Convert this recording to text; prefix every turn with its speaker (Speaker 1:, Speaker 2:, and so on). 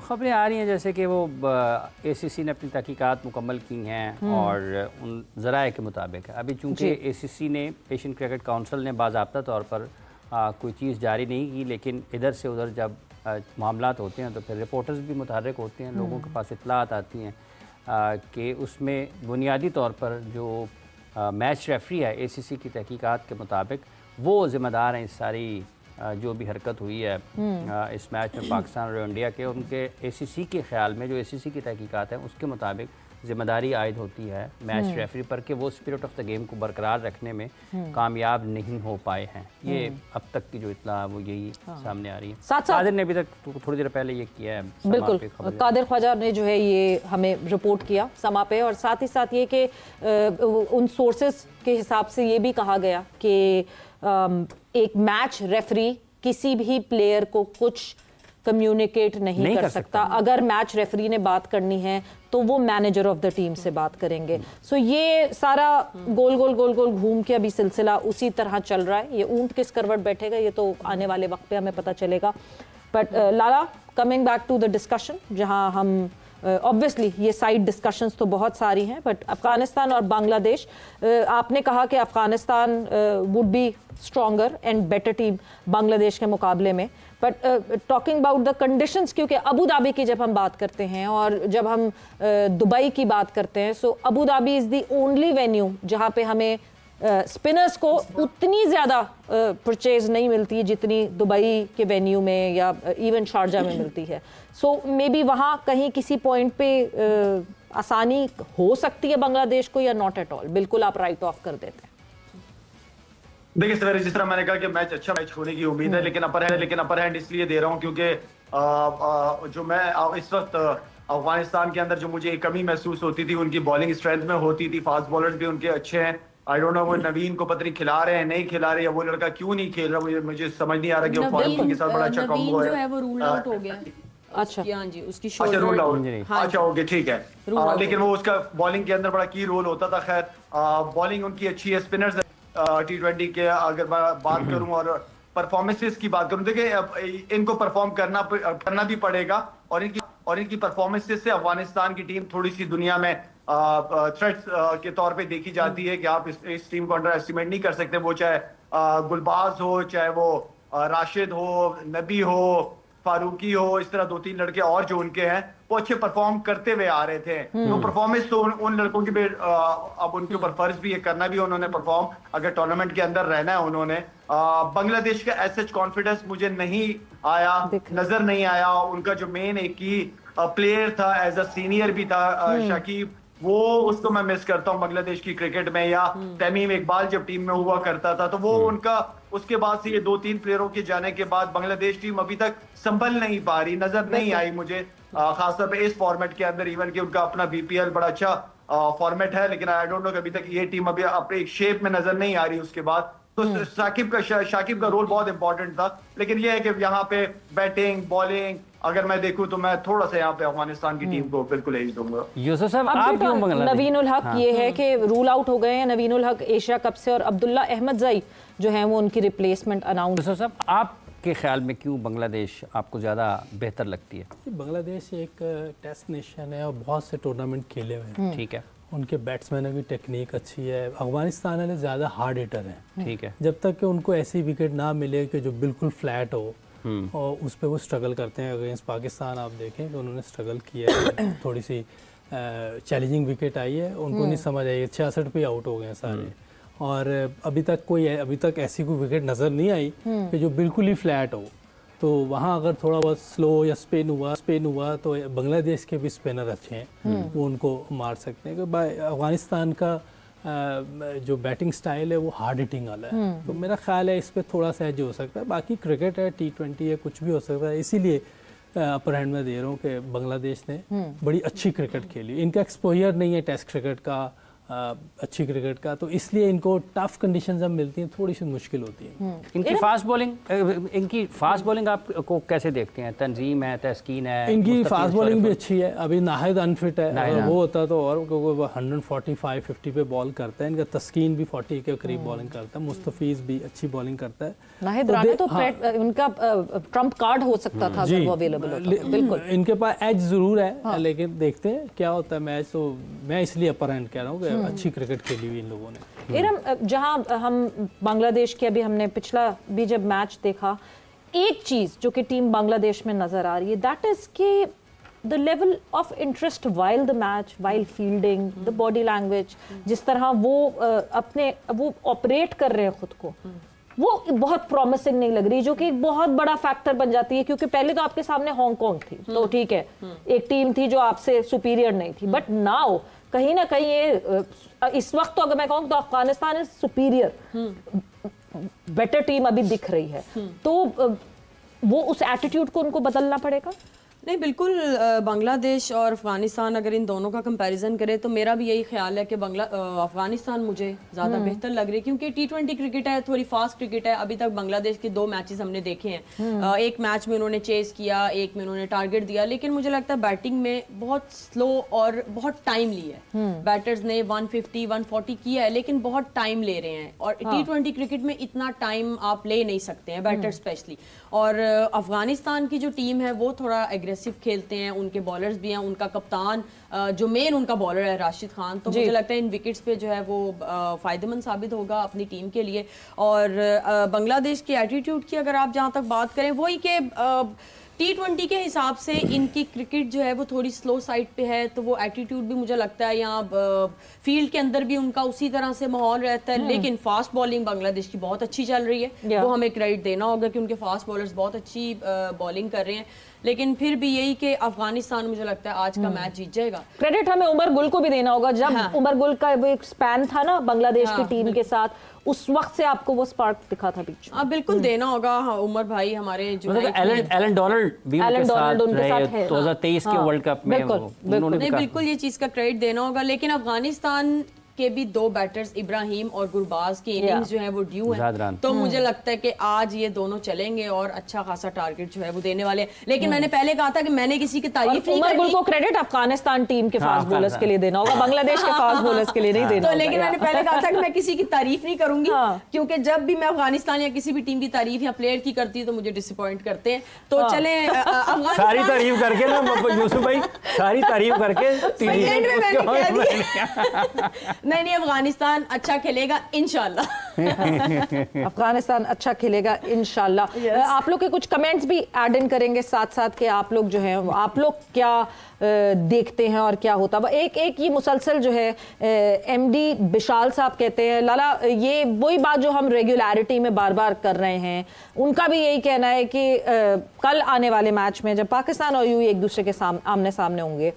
Speaker 1: खबरें आ रही हैं जैसे कि वो ACC ने अपनी तहकीकात मुकम्मल की हैं और उन ज़राए के मुताबिक अभी चूँकि ACC ने एशियन क्रिकेट काउंसिल ने बाज़ाब्ता तौर पर कोई चीज़ जारी नहीं की, लेकिन इधर से उधर जब मामलात होते हैं तो फिर रिपोर्टर्स भी मुतहर्रिक होते हैं, लोगों के पास इत्तलात आती हैं कि उसमें बुनियादी तौर पर जो मैच रेफरी है ACC की तहकीकात के मुताबिक वो ज़िम्मेदार हैं इस सारी जो भी हरकत हुई है इस मैच में पाकिस्तान और इंडिया के। उनके ACC के ख्याल में जो ACC की तहकीकात है उसके मुताबिक ज़िम्मेदारी आयद होती है मैच रेफरी पर कि वो स्पिरिट ऑफ द गेम को बरकरार रखने में कामयाब नहीं हो पाए हैं। ये अब तक की जो इत्तला है वो यही सामने आ रही है। कादिर ने अभी तक थोड़ी देर पहले ये किया है,
Speaker 2: बिल्कुल कादिर ख्वाजा ने जो है ये हमें रिपोर्ट किया समा पे, और साथ ही साथ ये कि उन सोर्सेज के हिसाब से ये भी कहा गया कि एक मैच रेफरी किसी भी प्लेयर को कुछ कम्युनिकेट नहीं कर सकता। अगर मैच रेफरी ने बात करनी है तो वो मैनेजर ऑफ द टीम से बात करेंगे। सो ये सारा गोल गोल गोल गोल घूम के अभी सिलसिला उसी तरह चल रहा है। ये ऊंट किस करवट बैठेगा ये तो आने वाले वक्त पे हमें पता चलेगा। But Lala, coming back to the discussion, जहां हम ऑब्वियसली ये साइड डिस्कशंस तो बहुत सारी हैं, बट अफगानिस्तान और बांग्लादेश, आपने कहा कि Afghanistan would be stronger and better team Bangladesh के मुकाबले में, but talking about the conditions, क्योंकि अबू धाबी की जब हम बात करते हैं और जब हम दुबई की बात करते हैं, so Abu Dhabi is the only venue जहाँ पे हमें स्पिनर्स को उतनी ज़्यादा परचेज नहीं मिलती है जितनी दुबई के वेन्यू में या इवन शारजा में मिलती है। सो मे बी वहाँ कहीं किसी पॉइंट पे आसानी हो सकती है बांग्लादेश को, या नॉट एट ऑल, बिल्कुल आप राइट ऑफ कर देते हैं?
Speaker 3: देखिए सवेरे जिस तरह मैंने कहा कि मैच अच्छा मैच होने की उम्मीद है, लेकिन अपर हैंड इसलिए दे रहा हूँ क्योंकि जो मैं इस वक्त अफगानिस्तान के अंदर जो मुझे एक कमी महसूस होती थी उनकी बॉलिंग स्ट्रेंथ में होती थी। फास्ट बॉलर्स भी उनके अच्छे हैं। आई डोंट नो वो नवीन को पता नहीं खिला रहे हैं नहीं खिला रहे, या वो लड़का क्यों नहीं खेल रहा, मुझे समझ नहीं आ रहा कि वो फॉर्म के साथ बड़ा अच्छा कॉम्बो है।
Speaker 4: वो रूल आउट हो गया। अच्छा हाँ जी, उसकी
Speaker 3: अच्छा रूल आउट, अच्छा ओके ठीक है। लेकिन वो उसका बॉलिंग के अंदर बड़ा की रोल होता था। खैर बॉलिंग उनकी अच्छी है। स्पिनर्स T20 के अगर मैं बात करूं और परफॉर्मेंसेस की बात करूं, देखिए इनको परफॉर्म करना भी पड़ेगा, और इनकी परफॉर्मेंसेस से अफगानिस्तान की टीम थोड़ी सी दुनिया में थ्रेट्स के तौर पे देखी जाती है कि आप इस टीम को अंडर एस्टिमेट नहीं कर सकते। वो चाहे गुलबाज हो, चाहे वो राशिद हो, नबी हो, फारूकी हो, इस तरह 2-3 लड़के और जो उनके हैं वो अच्छे परफॉर्म करते हुए आ रहे थे। तो परफॉर्मेंस तो उन लड़कों की अब उनके ऊपर फर्ज भी है, करना भी उन्होंने परफॉर्म, अगर टूर्नामेंट के अंदर रहना है उन्होंने। बांग्लादेश का एज सच कॉन्फिडेंस मुझे नहीं आया, नजर नहीं आया। उनका जो मेन एक ही प्लेयर था, एज अ सीनियर भी था शाकिब, वो उसको मैं मिस करता हूँ बांग्लादेश की क्रिकेट में। या तमीम इकबाल जब टीम में हुआ करता था तो वो उनका, उसके बाद से ये 2-3 प्लेयरों के जाने के बाद बांग्लादेश टीम अभी तक संभल नहीं पा रही, नजर नहीं आई मुझे, खासतौर पे इस फॉर्मेट के अंदर। इवन कि उनका अपना BPL बड़ा अच्छा फॉर्मेट है, लेकिन आई डोंट नो अभी तक ये टीम अभी अपने एक शेप में नजर नहीं आ रही उसके बाद। तो शाकिब का रोल बहुत इंपॉर्टेंट था, लेकिन ये है कि यहाँ पे बैटिंग बॉलिंग अगर मैं देखूं तो मैं थोड़ा सा यहाँ पे अफगानिस्तान की टीम को बिल्कुल यही दूंगा।
Speaker 1: यूसुफ साहब, आप क्यों बांग्लादेश?
Speaker 2: नवीन उल हक ये है कि रूल आउट हो गए हैं नवीन उल हक एशिया कप से, और अब्दुल्ला अहमद ज़ई जो है वो उनकी रिप्लेसमेंट अनाउंस।
Speaker 1: यूसुफ साहब, आपके ख्याल में क्यों बांग्लादेश आपको ज़्यादा बेहतर लगती है?
Speaker 5: बांग्लादेश एक टेस्ट नेशन है और बहुत से टूर्नामेंट खेले हुए हैं।
Speaker 1: ठीक है।
Speaker 5: उनके बैट्समैनों की टेक्निक अच्छी है। अफगानिस्तान वाले ज़्यादा हार्ड हिटर हैं।
Speaker 1: ठीक है।
Speaker 5: जब तक कि उनको ऐसी विकेट ना मिले कि जो बिल्कुल फ्लैट हो और उस पर वो स्ट्रगल करते हैं। अगेंस्ट पाकिस्तान आप देखें कि उन्होंने स्ट्रगल किया है, थोड़ी सी चैलेंजिंग विकेट आई है, उनको नहीं समझ आई, 66 पे आउट हो गए हैं सारे। और अभी तक ऐसी कोई विकेट नज़र नहीं आई कि जो बिल्कुल ही फ्लैट हो। तो वहाँ अगर थोड़ा बहुत स्लो या स्पिन हुआ तो बांग्लादेश के भी स्पिनर अच्छे हैं, वो उनको मार सकते हैं। अफगानिस्तान का जो बैटिंग स्टाइल है वो हार्ड हिटिंग वाला है, तो मेरा ख्याल है इस पर थोड़ा सा एज हो सकता है। बाकी क्रिकेट है, T20 है, कुछ भी हो सकता है। इसीलिए अपर हैंड में दे रहा हूँ कि बांग्लादेश ने बड़ी अच्छी क्रिकेट खेली। इनका एक्सपोजर नहीं है टेस्ट क्रिकेट का अच्छी क्रिकेट का, तो इसलिए इनको टफ कंडीशन जब मिलती हैं थोड़ी सी मुश्किल होती है।
Speaker 1: इनकी फास्ट बॉलिंग आपको कैसे देखते हैं? तंजीम है, तस्कीन है,
Speaker 5: इनकी फास्ट बॉलिंग भी अच्छी है। अभी नाहिद अनफिट है, अगर वो होता तो और, क्योंकि वो 145-50 पे बॉल करता है। इनका तस्कीन भी 40 के करीब बॉलिंग करता है, मुस्तफीज भी अच्छी बॉलिंग करता है।
Speaker 2: नाहिद राना तो उनका ट्रम्प कार्ड हो सकता था अगर वो अवेलेबल होता। बिल्कुल
Speaker 5: इनके पास एज जरूर है, लेकिन देखते हैं क्या होता है मैच। तो मैं इसलिए अपर हैंड कह रहा हूँ कि अच्छी क्रिकेट खेली हुई इन लोगों ने।
Speaker 2: इरम, जहां हम बांग्लादेश के, अभी हमने पिछला भी जब मैच देखा, एक चीज जो कि टीम बांग्लादेश में नजर आ रही है, दैट इज कि the level of interest while the match, while fielding, the body language, जिस तरह वो ऑपरेट कर रहे हैं खुद को, वो बहुत प्रॉमिसिंग नहीं लग रही, जो कि एक बहुत बड़ा फैक्टर बन जाती है। क्योंकि पहले तो आपके सामने हांगकांग थी, तो ठीक है, एक टीम थी जो आपसे सुपीरियर नहीं थी, बट नाउ कहीं ना कहीं ये इस वक्त तो अगर मैं कहूँ तो Afghanistan is superior, better team अभी दिख रही है। तो वो उस एटीट्यूड को उनको बदलना पड़ेगा।
Speaker 4: नहीं, बिल्कुल। बांग्लादेश और अफगानिस्तान अगर इन दोनों का कंपैरिजन करें तो मेरा भी यही ख्याल है कि अफगानिस्तान मुझे ज़्यादा बेहतर लग रही है, क्योंकि T20 क्रिकेट है, थोड़ी फास्ट क्रिकेट है। अभी तक बांग्लादेश के 2 मैचेस हमने देखे हैं। एक मैच में उन्होंने चेस किया, एक में उन्होंने टारगेट दिया, लेकिन मुझे लगता है बैटिंग में बहुत स्लो और बहुत टाइम ली है। बैटर्स ने 150-140 किया है, लेकिन बहुत टाइम ले रहे हैं। और T20 क्रिकेट में इतना टाइम आप ले नहीं सकते हैं, बैटर स्पेशली। और अफगानिस्तान की जो टीम है वो थोड़ा एग्रेसिव खेलते हैं, उनके बॉलर्स भी हैं, उनका कप्तान जो मेन उनका बॉलर है राशिद खान, तो मुझे लगता है इन विकेट्स पे जो है वो फायदेमंद साबित होगा अपनी टीम के लिए। और बांग्लादेश की एटीट्यूड की अगर आप जहाँ तक बात करें, वही कि T20 के हिसाब से इनकी क्रिकेट जो है वो थोड़ी स्लो साइड पे है, तो वो एटीट्यूड भी मुझे लगता है यहाँ फील्ड के अंदर भी उनका उसी तरह से माहौल रहता है। लेकिन फास्ट बॉलिंग बांग्लादेश की बहुत अच्छी चल रही है, वो हमें क्रेडिट देना होगा कि उनके फास्ट बॉलर्स बहुत अच्छी बॉलिंग कर रहे हैं। लेकिन फिर भी यही कि अफगानिस्तान मुझे लगता है आज का मैच जीत जाएगा।
Speaker 2: क्रेडिट हमें उमर गुल को भी देना होगा। जब उमर गुल का वो एक स्पैन था ना बांग्लादेश की टीम के साथ, उस वक्त से आपको वो स्पार्क दिखा था बीच में।
Speaker 4: बिल्कुल देना होगा। उमर भाई हमारे जो
Speaker 1: एलन डोनाल्ड भी उनके साथ है 2023 के वर्ल्ड कप में।
Speaker 4: बिल्कुल ये चीज का क्रेडिट देना होगा। लेकिन अफगानिस्तान के भी 2 बैटर्स इब्राहिम और गुरबाज की इनिंग्स जो है वो ड्यू है, तो मुझे लगता है कि आज ये दोनों चलेंगे और अच्छा खासा टारगेट जो है वो देने वाले हैं। लेकिन मैंने पहले कहा था कि मैंने किसी की तारीफ नहीं
Speaker 2: उमर गुल को क्रेडिट अफगानिस्तान टीम के फास्ट बॉलर्स के लिए देना होगा, बांग्लादेश के फास्ट बॉलर्स के लिए नहीं देना।
Speaker 4: तो लेकिन मैंने पहले कहा था कि मैं किसी की तारीफ नहीं करूंगी, क्योंकि जब भी मैं अफगानिस्तान या किसी भी टीम की तारीफ या प्लेयर की करती हूँ तो मुझे डिसअपॉइंट करते हैं। तो चले
Speaker 1: सारी तारीफ करके ना यूसुफ भाई, सारी तारीफ करके
Speaker 4: नहीं, अफगानिस्तान अच्छा खेलेगा इंशाल्लाह।
Speaker 2: अफगानिस्तान अच्छा खेलेगा इंशाल्लाह। आप लोग के कुछ कमेंट्स भी ऐड इन करेंगे साथ साथ के आप लोग जो हैं, आप लोग क्या देखते हैं और क्या होता है। एक ये मुसलसल जो है MD विशाल साहब कहते हैं, लाला ये वही बात जो हम रेगुलरिटी में बार बार कर रहे हैं, उनका भी यही कहना है कि कल आने वाले मैच में जब पाकिस्तान और यूएई एक दूसरे के आमने सामने होंगे